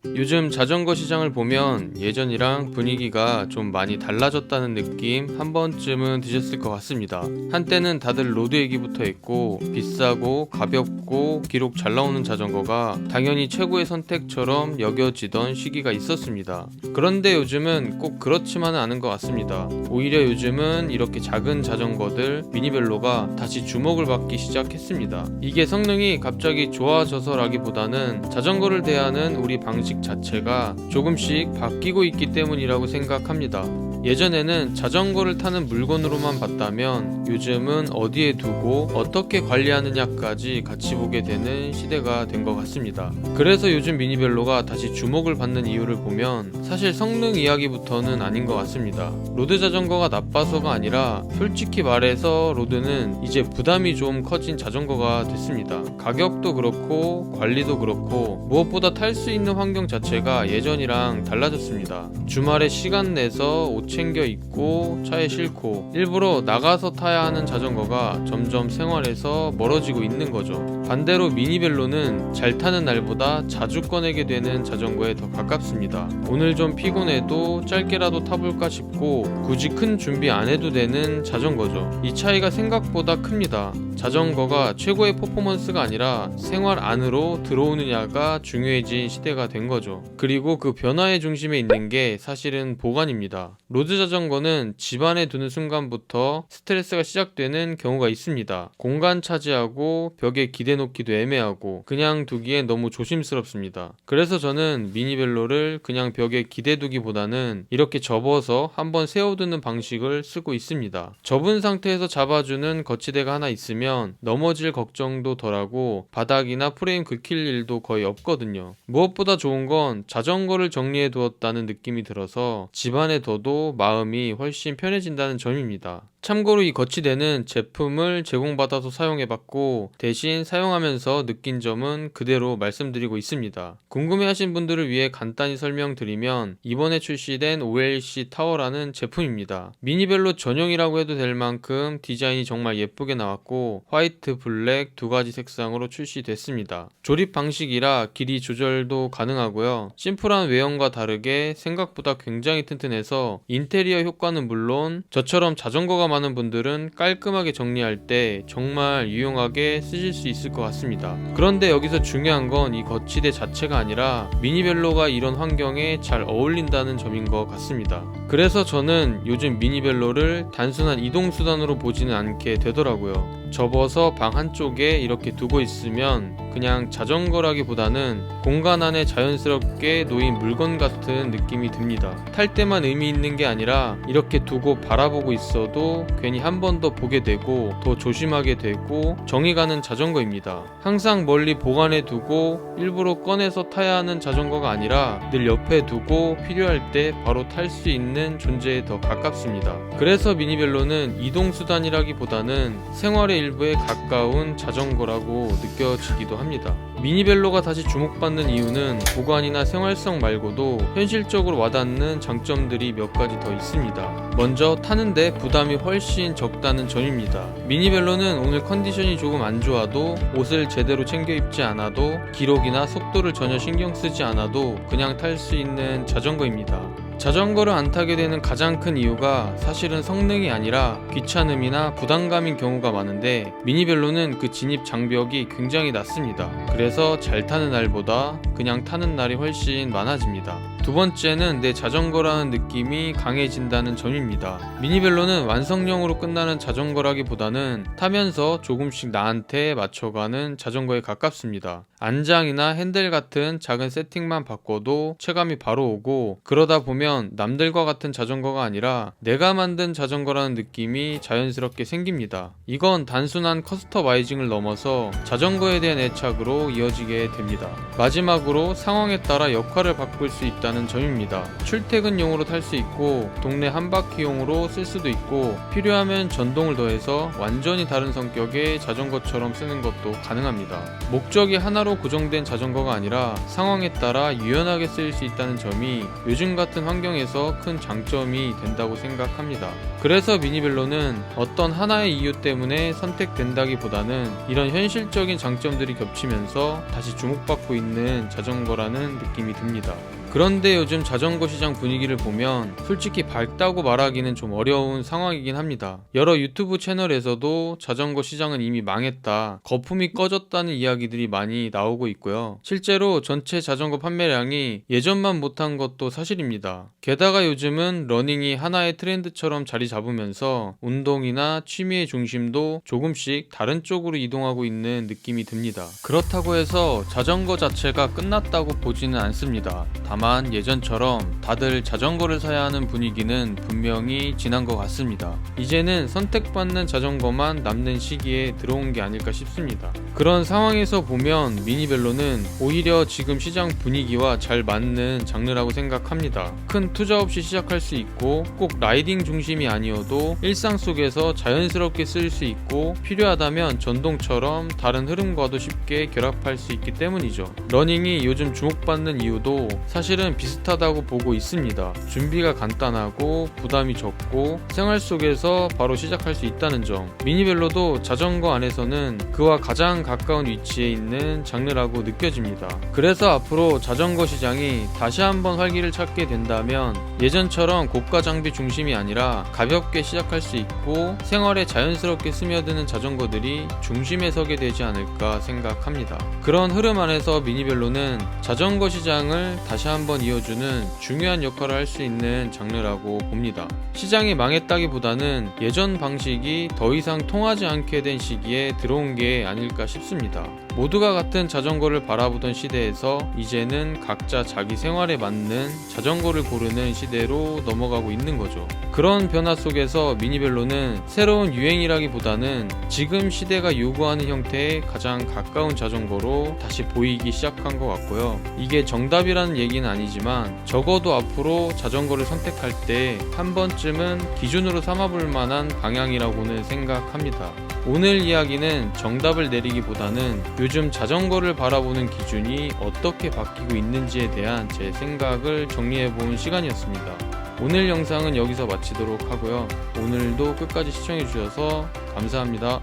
요즘 자전거 시장을 보면 예전이랑 분위기가 좀 많이 달라졌다는 느낌 한 번쯤은 드셨을 것 같습니다. 한때는 다들 로드 얘기부터 했고 비싸고 가볍고 기록 잘 나오는 자전거가 당연히 최고의 선택처럼 여겨지던 시기가 있었습니다. 그런데 요즘은 꼭 그렇지만은 않은 것 같습니다. 오히려 요즘은 이렇게 작은 자전거들 미니벨로가 다시 주목을 받기 시작했습니다. 이게 성능이 갑자기 좋아져서라기보다는 자전거를 대하는 우리 방식 자체가 조금씩 바뀌고 있기 때문이라고 생각합니다. 예전에는 자전거를 타는 물건으로만 봤다면 요즘은 어디에 두고 어떻게 관리하느냐까지 같이 보게 되는 시대가 된 것 같습니다. 그래서 요즘 미니벨로가 다시 주목을 받는 이유를 보면 사실 성능 이야기부터는 아닌 것 같습니다. 로드 자전거가 나빠서가 아니라 솔직히 말해서 로드는 이제 부담이 좀 커진 자전거가 됐습니다. 가격도 그렇고 관리도 그렇고 무엇보다 탈 수 있는 환경 자체가 예전이랑 달라졌습니다. 주말에 시간 내서 옷 챙겨 입고 차에 싣고 일부러 나가서 타야 하는 자전거가 점점 생활에서 멀어지고 있는 거죠. 반대로 미니벨로는 잘 타는 날보다 자주 꺼내게 되는 자전거에 더 가깝습니다. 오늘 좀 피곤해도 짧게라도 타볼까 싶고 굳이 큰 준비 안 해도 되는 자전거죠. 이 차이가 생각보다 큽니다. 자전거가 최고의 퍼포먼스가 아니라 생활 안으로 들어오느냐가 중요해진 시대가 된 거죠. 그리고 그 변화의 중심에 있는 게 사실은 보관입니다. 로드 자전거는 집 안에 두는 순간부터 스트레스가 시작되는 경우가 있습니다. 공간 차지하고 벽에 기대 놓기도 애매하고 그냥 두기엔 너무 조심스럽습니다. 그래서 저는 미니벨로를 그냥 벽에 기대 두기보다는 이렇게 접어서 한번 세워두는 방식을 쓰고 있습니다. 접은 상태에서 잡아주는 거치대가 하나 있으면 넘어질 걱정도 덜하고 바닥이나 프레임 긁힐 일도 거의 없거든요. 무엇보다 좋은 건 자전거를 정리해 두었다는 느낌이 들어서 집안에 둬도 마음이 훨씬 편해진다는 점입니다. 참고로 이 거치대는 제품을 제공받아서 사용해봤고 대신 사용하면서 느낀 점은 그대로 말씀드리고 있습니다. 궁금해하신 분들을 위해 간단히 설명드리면 이번에 출시된 OLC 타워라는 제품입니다. 미니벨로 전용이라고 해도 될 만큼 디자인이 정말 예쁘게 나왔고 화이트, 블랙 두 가지 색상으로 출시됐습니다. 조립 방식이라 길이 조절도 가능하고요. 심플한 외형과 다르게 생각보다 굉장히 튼튼해서 인테리어 효과는 물론 저처럼 자전거가 많은 분들은 깔끔하게 정리할 때 정말 유용하게 쓰실 수 있을 것 같습니다. 그런데 여기서 중요한 건 이 거치대 자체가 아니라 미니벨로가 이런 환경에 잘 어울린다는 점인 것 같습니다. 그래서 저는 요즘 미니벨로를 단순한 이동수단으로 보지는 않게 되더라고요. 접어서 방 한쪽에 이렇게 두고 있으면 그냥 자전거라기보다는 공간 안에 자연스럽게 놓인 물건 같은 느낌이 듭니다. 탈 때만 의미 있는 게 아니라 이렇게 두고 바라보고 있어도 괜히 한 번 더 보게 되고 더 조심하게 되고 정이 가는 자전거입니다. 항상 멀리 보관해 두고 일부러 꺼내서 타야 하는 자전거가 아니라 늘 옆에 두고 필요할 때 바로 탈 수 있는 존재에 더 가깝습니다. 그래서 미니벨로는 이동수단이라기보다는 생활의 일부에 가까운 자전거라고 느껴지기도 합니다. 미니벨로가 다시 주목받는 이유는 보관이나 생활성 말고도 현실적으로 와닿는 장점들이 몇 가지 더 있습니다. 먼저 타는데 부담이 훨씬 적다는 점입니다. 미니벨로는 오늘 컨디션이 조금 안 좋아도 옷을 제대로 챙겨 입지 않아도 기록이나 속도를 전혀 신경 쓰지 않아도 그냥 탈 수 있는 자전거입니다. 자전거를 안 타게 되는 가장 큰 이유가 사실은 성능이 아니라 귀찮음이나 부담감인 경우가 많은데 미니벨로는 그 진입 장벽이 굉장히 낮습니다. 그래서 잘 타는 날보다 그냥 타는 날이 훨씬 많아집니다. 두 번째는 내 자전거라는 느낌이 강해진다는 점입니다. 미니벨로는 완성형으로 끝나는 자전거라기보다는 타면서 조금씩 나한테 맞춰가는 자전거에 가깝습니다. 안장이나 핸들 같은 작은 세팅만 바꿔도 체감이 바로 오고 그러다 보면 남들과 같은 자전거가 아니라 내가 만든 자전거라는 느낌이 자연스럽게 생깁니다. 이건 단순한 커스터마이징을 넘어서 자전거에 대한 애착으로 이어지게 됩니다. 마지막으로 상황에 따라 역할을 바꿀 수 있다는 있다는 점입니다. 출퇴근용으로 탈 수 있고 동네 한바퀴용으로 쓸 수도 있고 필요하면 전동을 더해서 완전히 다른 성격의 자전거처럼 쓰는 것도 가능합니다. 목적이 하나로 고정된 자전거가 아니라 상황에 따라 유연하게 쓰일 수 있다는 점이 요즘 같은 환경에서 큰 장점이 된다고 생각합니다. 그래서 미니벨로는 어떤 하나의 이유 때문에 선택된다기보다는 이런 현실적인 장점들이 겹치면서 다시 주목받고 있는 자전거라는 느낌이 듭니다. 그런데 요즘 자전거 시장 분위기를 보면 솔직히 밝다고 말하기는 좀 어려운 상황이긴 합니다. 여러 유튜브 채널에서도 자전거 시장은 이미 망했다, 거품이 꺼졌다는 이야기들이 많이 나오고 있고요. 실제로 전체 자전거 판매량이 예전만 못한 것도 사실입니다. 게다가 요즘은 러닝이 하나의 트렌드처럼 자리 잡으면서 운동이나 취미의 중심도 조금씩 다른 쪽으로 이동하고 있는 느낌이 듭니다. 그렇다고 해서 자전거 자체가 끝났다고 보지는 않습니다. 다만 예전처럼 다들 자전거를 사야 하는 분위기는 분명히 지난 것 같습니다. 이제는 선택받는 자전거만 남는 시기에 들어온 게 아닐까 싶습니다. 그런 상황에서 보면 미니벨로는 오히려 지금 시장 분위기와 잘 맞는 장르라고 생각합니다. 큰 투자 없이 시작할 수 있고 꼭 라이딩 중심이 아니어도 일상 속에서 자연스럽게 쓸 수 있고 필요하다면 전동처럼 다른 흐름과도 쉽게 결합할 수 있기 때문이죠. 러닝이 요즘 주목받는 이유도 사실은 비슷하다고 보고 있습니다. 준비가 간단하고 부담이 적고 생활 속에서 바로 시작할 수 있다는 점. 미니벨로도 자전거 안에서는 그와 가장 가까운 위치에 있는 장르라고 느껴집니다. 그래서 앞으로 자전거 시장이 다시 한번 활기를 찾게 된다면 예전처럼 고가 장비 중심이 아니라 가볍게 시작할 수 있고 생활에 자연스럽게 스며드는 자전거들이 중심에 서게 되지 않을까 생각합니다. 그런 흐름 안에서 미니벨로는 자전거 시장을 다시 한번 이어주는 중요한 역할을 할 수 있는 장르라고 봅니다. 시장이 망했다기보다는 예전 방식이 더 이상 통하지 않게 된 시기에 들어온 게 아닐까 싶습니다. 모두가 같은 자전거를 바라보던 시대에서 이제는 각자 자기 생활에 맞는 자전거를 고르는 시대로 넘어가고 있는 거죠. 그런 변화 속에서 미니벨로는 새로운 유행이라기보다는 지금 시대가 요구하는 형태에 가장 가까운 자전거로 다시 보이기 시작한 것 같고요. 이게 정답이라는 얘기는 아니지만 적어도 앞으로 자전거를 선택할 때 한 번쯤은 기준으로 삼아볼 만한 방향이라고는 생각합니다. 오늘 이야기는 정답을 내리기보다는 요즘 자전거를 바라보는 기준이 어떻게 바뀌고 있는지에 대한 제 생각을 정리해본 시간이었습니다. 오늘 영상은 여기서 마치도록 하고요. 오늘도 끝까지 시청해주셔서 감사합니다.